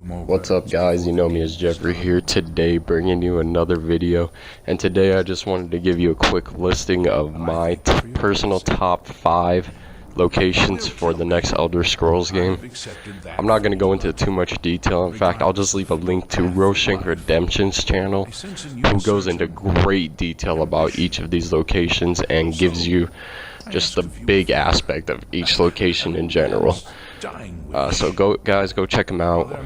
What's up guys, you know me as Jeffrey here today, bringing you another video. And today I just wanted to give you a quick listing of my personal top 5 locations for the next Elder Scrolls game. I'm not going to go into too much detail. In fact, I'll just leave a link to Roshank Redemption's channel, who goes into great detail about each of these locations and gives you just the big aspect of each location in general. So go check them out,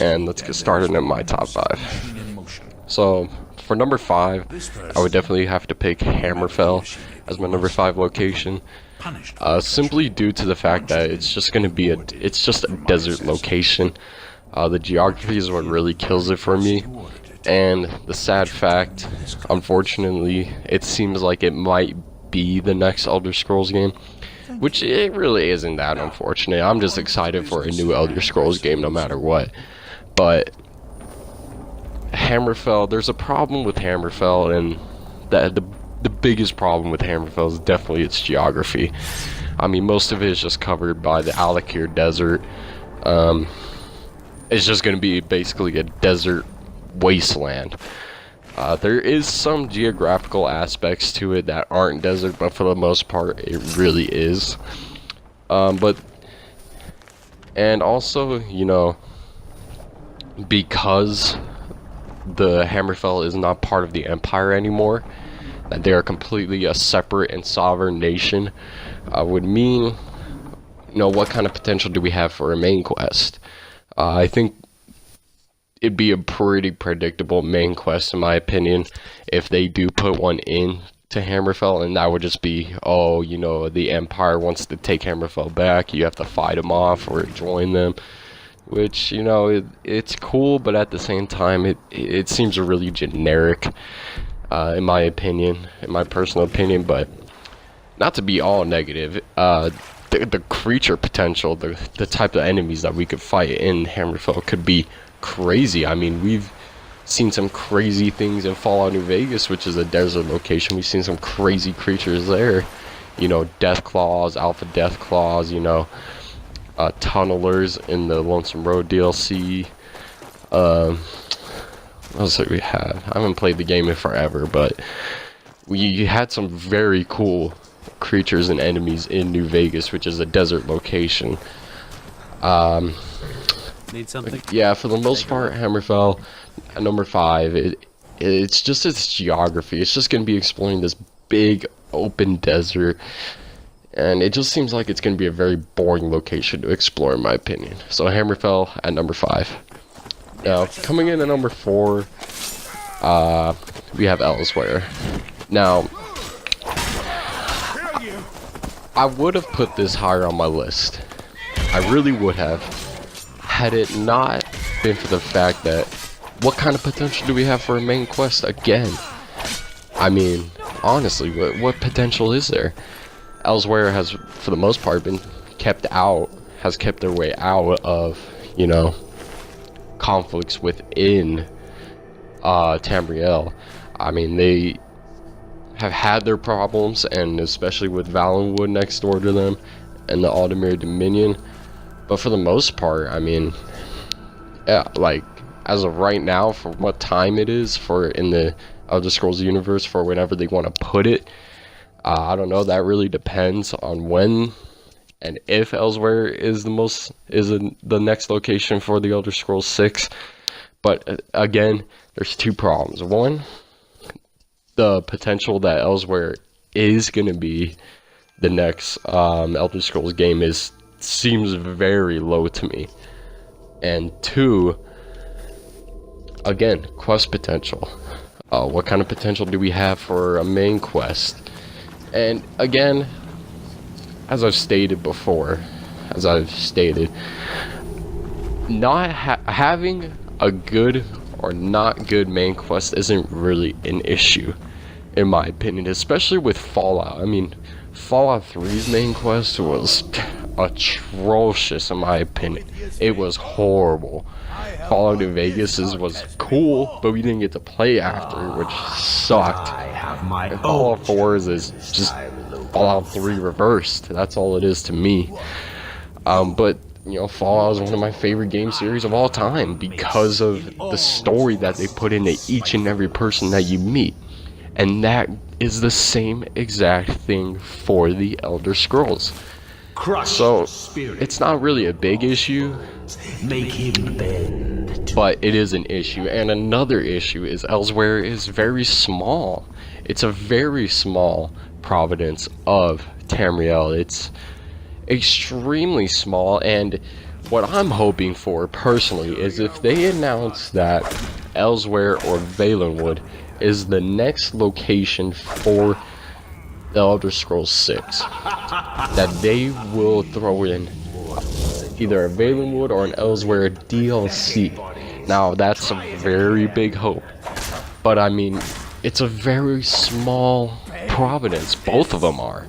and let's get started in my top 5. So for number 5, I would definitely have to pick Hammerfell as my number 5 location, simply due to the fact that it's just going to be it's just a desert location. The geography is what really kills it for me, and the sad fact, unfortunately, it seems like it might be the next Elder Scrolls game, which it really isn't that unfortunate. I'm just excited for a new Elder Scrolls game no matter what. But Hammerfell, there's a problem with Hammerfell, and the biggest problem with Hammerfell is definitely its geography. I mean, most of it is just covered by the Alakir Desert. It's just going to be basically a desert wasteland. There is some geographical aspects to it that aren't desert, but for the most part, it really is. And also, you know, because the Hammerfell is not part of the Empire anymore, that they are completely a separate and sovereign nation, would mean, you know, what kind of potential do we have for a main quest? I think it'd be a pretty predictable main quest, in my opinion, if they do put one in to Hammerfell, and that would just be, oh, you know, the Empire wants to take Hammerfell back, you have to fight them off or join them, which, you know, it's cool, but at the same time, it seems really generic, in my opinion, in my personal opinion. But not to be all negative, the creature potential, the type of enemies that we could fight in Hammerfell could be crazy. I mean, we've seen some crazy things in Fallout New Vegas, which is a desert location. We've seen some crazy creatures there, you know, death claws, alpha death claws, you know, tunnelers in the Lonesome Road DLC. What else do we have? I haven't played the game in forever, but we had some very cool creatures and enemies in New Vegas, which is a desert location. Need something? Yeah, for the most part, Hammerfell, at number 5, it's just its geography. It's just going to be exploring this big open desert, and it just seems like it's going to be a very boring location to explore, in my opinion. So Hammerfell at number 5. Now, coming in at number 4, we have Elsewhere. Now, I would have put this higher on my list. I really would have, had it not been for the fact that what kind of potential do we have for a main quest again? I mean, honestly, what potential is there? Elsewhere has, for the most part, been kept out, has kept their way out of, you know, conflicts within Tamriel. I mean, they have had their problems, and especially with Valenwood next door to them and the Aldemir Dominion. But for the most part, I mean, yeah, like, as of right now, for what time it is for in the Elder Scrolls universe, for whenever they want to put it, I don't know, that really depends on when and if Elsewhere is the next location for the Elder Scrolls 6. But again, there's two problems. One, the potential that Elsewhere is going to be the next Elder Scrolls game seems very low to me. And 2, again, quest potential. What kind of potential do we have for a main quest? And again, as I've stated before, not having a good or not good main quest isn't really an issue, in my opinion, especially with Fallout. I mean, Fallout 3's main quest was atrocious, in my opinion. It was horrible. Fallout New Vegas was cool, but we didn't get to play after, which sucked. And Fallout 4 is just Fallout 3 reversed. That's all it is to me. But Fallout is one of my favorite game series of all time because of the story that they put into each and every person that you meet. And that is the same exact thing for the Elder Scrolls. So it's not really a big issue, but it is an issue. And another issue is Elsewhere is very small. It's a very small province of Tamriel. It's extremely small, and what I'm hoping for personally is if they announce that Elsewhere or Valenwood is the next location for the Elder Scrolls 6, that they will throw in either a Valenwood or an Elsewhere DLC. Now that's a very big hope, but I mean, it's a very small province, both of them are.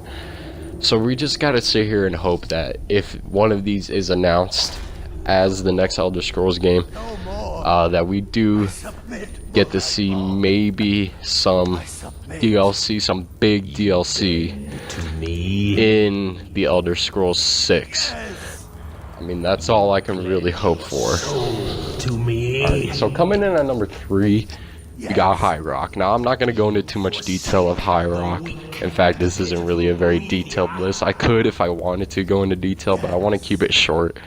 So we just gotta sit here and hope that if one of these is announced as the next Elder Scrolls game, that we do get to see maybe some DLC, some big DLC in the Elder Scrolls 6. I mean, that's all I can really hope for. Alright, so coming in at number 3, we got High Rock. Now, I'm not going to go into too much detail of High Rock. In fact, this isn't really a very detailed list. I could if I wanted to go into detail, but I want to keep it short.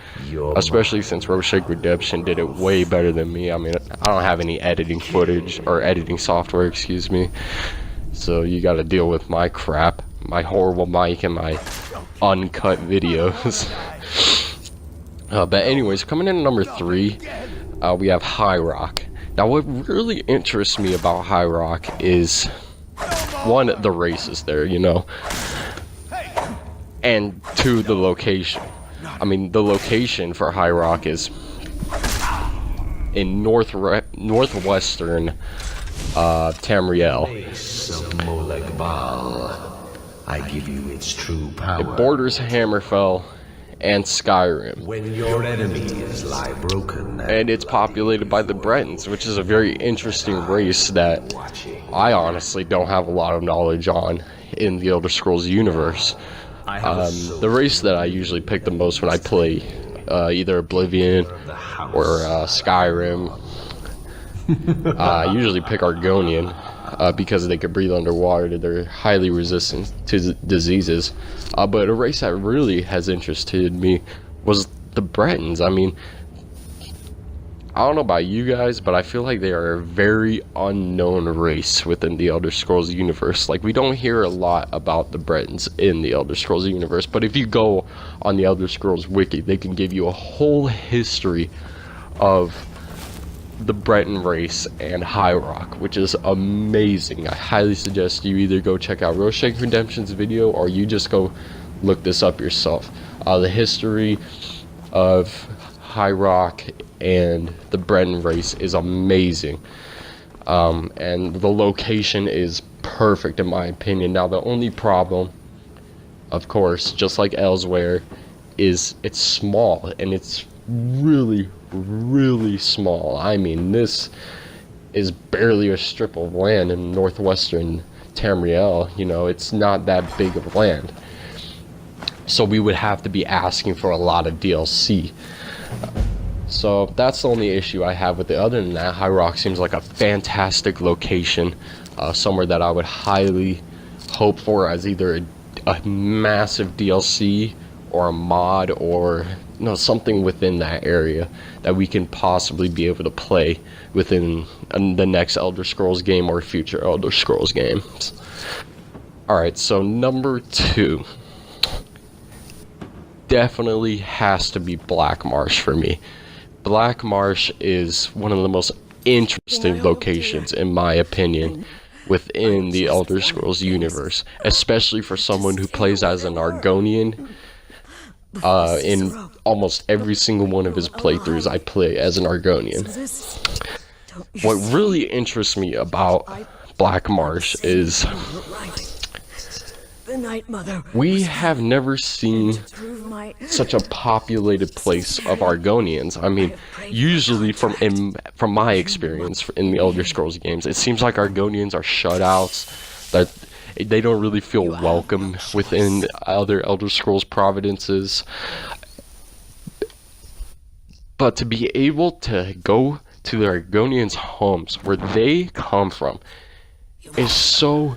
Especially since Roshank Redemption did it way better than me. I mean, I don't have any editing footage, or editing software, excuse me. So you got to deal with my crap, my horrible mic, and my uncut videos. But anyways, coming in at number 3, we have High Rock. Now, what really interests me about High Rock is, one, the races there, and 2, the location. I mean, the location for High Rock is in northwestern Tamriel. I give you its true power. It borders Hammerfell and Skyrim. When your enemies lie broken, and it's populated by the Bretons, which is a very interesting race that I honestly don't have a lot of knowledge on in the Elder Scrolls universe. The race that I usually pick the most when I play either Oblivion or Skyrim, I usually pick Argonian because they can breathe underwater. They're highly resistant to diseases. But a race that really has interested me was the Bretons. I mean, I don't know about you guys, but I feel like they are a very unknown race within the Elder Scrolls universe. Like, we don't hear a lot about the Bretons in the Elder Scrolls universe, but if you go on the Elder Scrolls wiki, they can give you a whole history of the Breton race and High Rock, which is amazing. I highly suggest you either go check out Roshank Redemption's video, or you just go look this up yourself. The history of High Rock and the Breton race is amazing, and the location is perfect in my opinion. Now, the only problem, of course, just like Elsewhere, is it's small, and it's really small. I mean, this is barely a strip of land in northwestern Tamriel. It's not that big of land, so we would have to be asking for a lot of DLC. So that's the only issue I have with it. Other than that, High Rock seems like a fantastic location, somewhere that I would highly hope for as either a massive DLC or a mod, or something within that area that we can possibly be able to play within the next Elder Scrolls game or future Elder Scrolls games. Alright, so number 2 definitely has to be Black Marsh for me. Black Marsh is one of the most interesting locations, in my opinion, within the Elder Scrolls universe, especially for someone who plays as an Argonian. In almost every single one of his playthroughs, I play as an Argonian. What really interests me about Black Marsh is we have never seen such a populated place of Argonians. I mean, usually from my experience in the Elder Scrolls games, it seems like Argonians are shutouts, that they don't really feel welcome within other Elder Scrolls provinces. But to be able to go to the Argonians' homes where they come from is so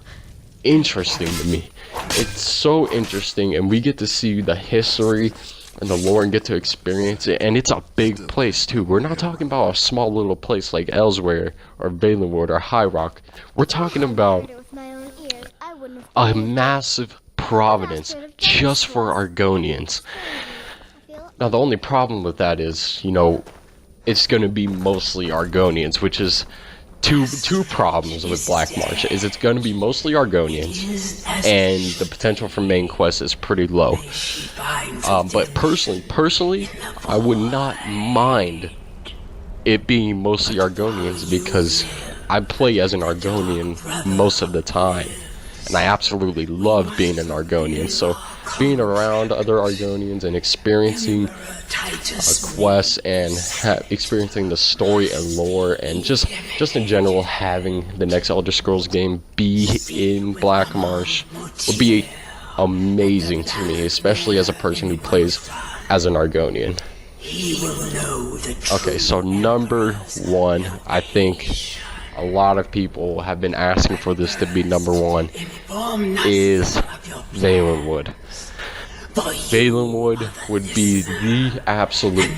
interesting to me. It's so interesting, and we get to see the history and the lore and get to experience it, and it's a big place too. We're not talking about a small little place like Elsewhere or Valenwood or High Rock. We're talking about a massive providence just for Argonians. Now the only problem with that is, you know, it's going to be mostly Argonians, which is two problems with Black Marsh. Is it's going to be mostly Argonians, and the potential for main quest is pretty low. But personally, I would not mind it being mostly Argonians, because I play as an Argonian most of the time, and I absolutely love being an Argonian. So being around other Argonians and experiencing quests and experiencing the story and lore, and just in general having the next Elder Scrolls game be in Black Marsh would be amazing to me, especially as a person who plays as an Argonian. Okay, so number one, I think a lot of people have been asking for this to be number one, is Valenwood. Valenwood would be the absolute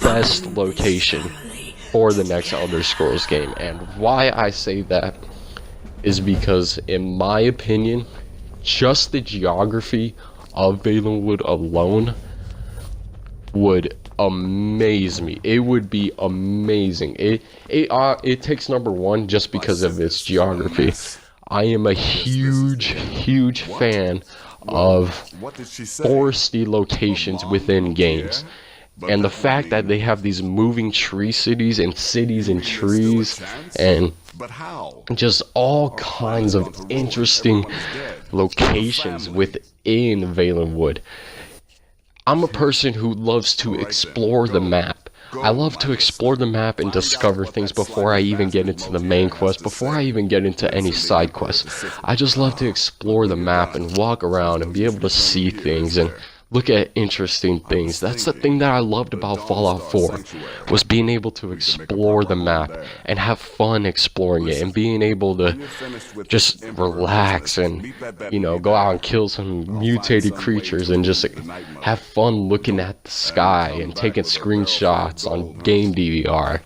best location for the next Elder Scrolls game. And why I say that is because, in my opinion, just the geography of Valenwood alone would amaze me. It would be amazing. It takes number one just because of its geography. I am a huge fan of foresty locations within games, and the fact that they have these moving tree cities and trees and just all kinds of interesting locations within Valenwood. I'm a person who loves to explore the map. I love to explore the map and discover things before I even get into the main quest, before I even get into any side quests. I just love to explore the map and walk around and be able to see things and look at interesting things. That's the thing that I loved about Fallout 4, was being able to explore the map and have fun exploring it, and being able to just relax and, you know, go out and kill some mutated creatures and just have fun looking at the sky and taking screenshots on game DVR.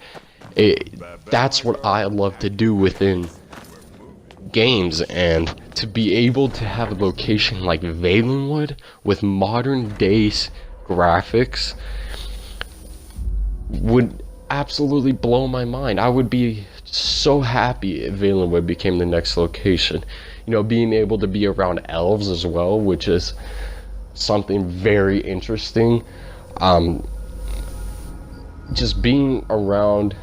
That's what I love to do within games, and to be able to have a location like Valenwood with modern days graphics would absolutely blow my mind. I would be so happy if Valenwood became the next location. You know, being able to be around elves as well, which is something very interesting. Just being around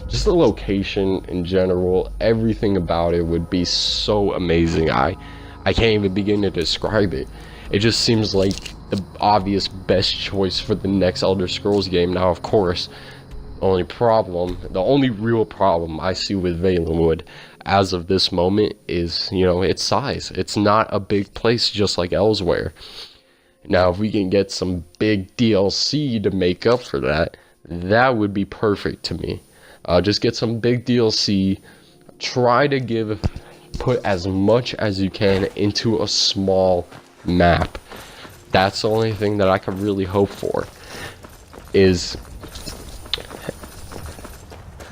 just the location in general, everything about it would be so amazing. I can't even begin to describe it. It just seems like the obvious best choice for the next Elder Scrolls game. Now, of course, the only real problem I see with Valenwood as of this moment is, you know, its size. It's not a big place just like Elsewhere. Now, if we can get some big DLC to make up for that, that would be perfect to me. Just get some big DLC, try to put as much as you can into a small map. That's the only thing that I could really hope for, is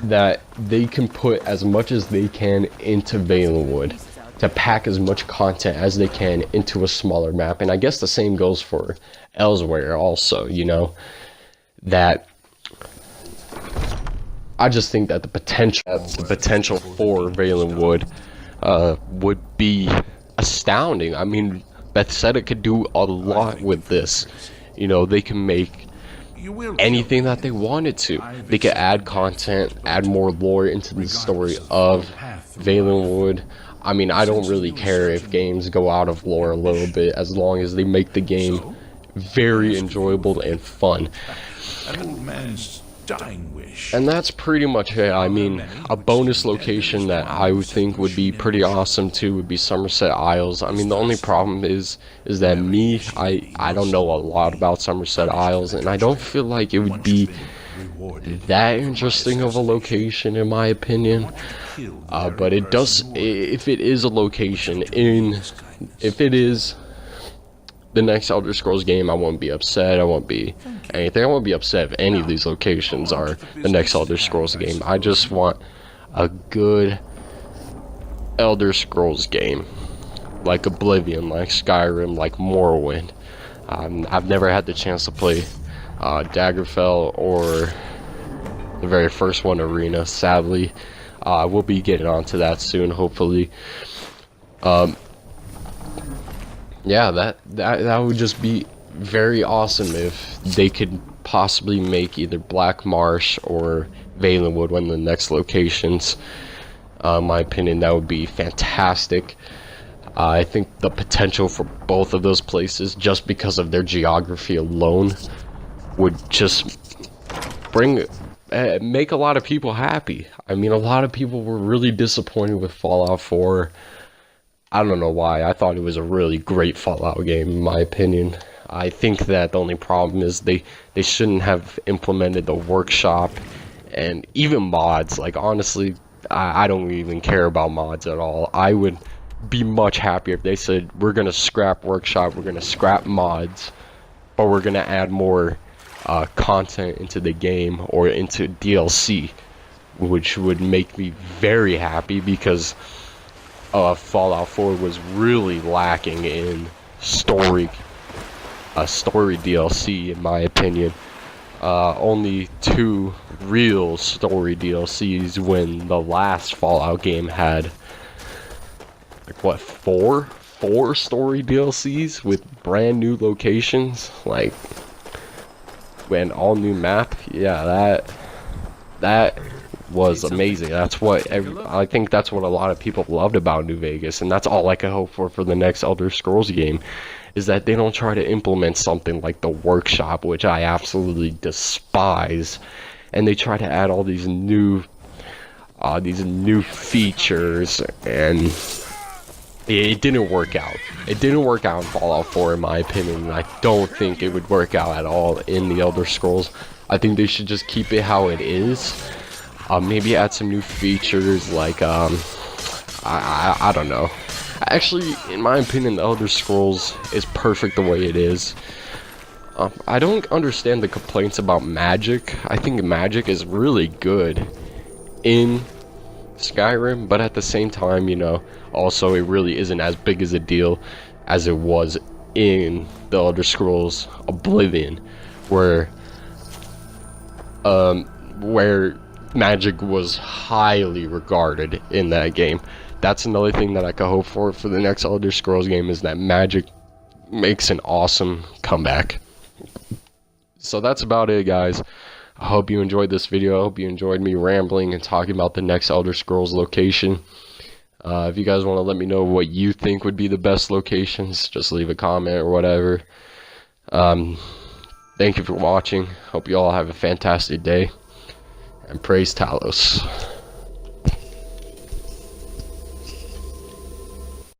that they can put as much as they can into Valenwood, to pack as much content as they can into a smaller map. And I guess the same goes for Elsewhere also, you know, that I just think that the potential for Valenwood would be astounding. I mean, Bethesda could do a lot with this. You know, they can make anything that they wanted to. They could add content, add more lore into the story of Valenwood. I mean, I don't really care if games go out of lore a little bit, as long as they make the game very enjoyable and fun. And that's pretty much it. I mean, a bonus location that I would think would be pretty awesome too would be Somerset Isles. I mean, the only problem is that I don't know a lot about Somerset Isles, and I don't feel like it would be that interesting of a location in my opinion. But it does, if it is a location if it is the next Elder Scrolls game, I won't be upset. I won't be anything. I won't be upset if any of these locations are the next Elder Scrolls game. I just want a good Elder Scrolls game, like Oblivion, like Skyrim, like Morrowind. I've never had the chance to play Daggerfell or the very first one, Arena, sadly. We'll be getting onto that soon, hopefully. Yeah, that would just be very awesome if they could possibly make either Black Marsh or Valenwood one of the next locations. In my opinion, that would be fantastic. I think the potential for both of those places, just because of their geography alone, would just make a lot of people happy. I mean, a lot of people were really disappointed with Fallout 4. I don't know why. I thought it was a really great Fallout game, in my opinion. I think that the only problem is they shouldn't have implemented the workshop and even mods. Like, honestly, I don't even care about mods at all. I would be much happier if they said, we're going to scrap workshop, we're going to scrap mods, but we're going to add more content into the game or into DLC, which would make me very happy, because Fallout 4 was really lacking in story DLC, in my opinion. Only 2 real story DLCs, when the last Fallout game had like what, 4 story DLCs with brand new locations, like, and all new map. Yeah, that was amazing. That's what I think that's what a lot of people loved about New Vegas, and that's all I can hope for the next Elder Scrolls game, is that they don't try to implement something like the workshop, which I absolutely despise, and they try to add all these new features, and it didn't work out. It didn't work out in Fallout 4, in my opinion, and I don't think it would work out at all in the Elder Scrolls. I think they should just keep it how it is. Maybe add some new features, like, I don't know. Actually, in my opinion, the Elder Scrolls is perfect the way it is. I don't understand the complaints about magic. I think magic is really good in Skyrim, but at the same time, you know, also it really isn't as big as a deal as it was in the Elder Scrolls Oblivion, where magic was highly regarded in that game. That's another thing that I could hope for the next Elder Scrolls game, is that magic makes an awesome comeback. So that's about it, guys. I hope you enjoyed this video. I hope you enjoyed me rambling and talking about the next Elder Scrolls location. If you guys want to let me know what you think would be the best locations, just leave a comment or whatever. Thank you for watching. Hope you all have a fantastic day. And praise Talos.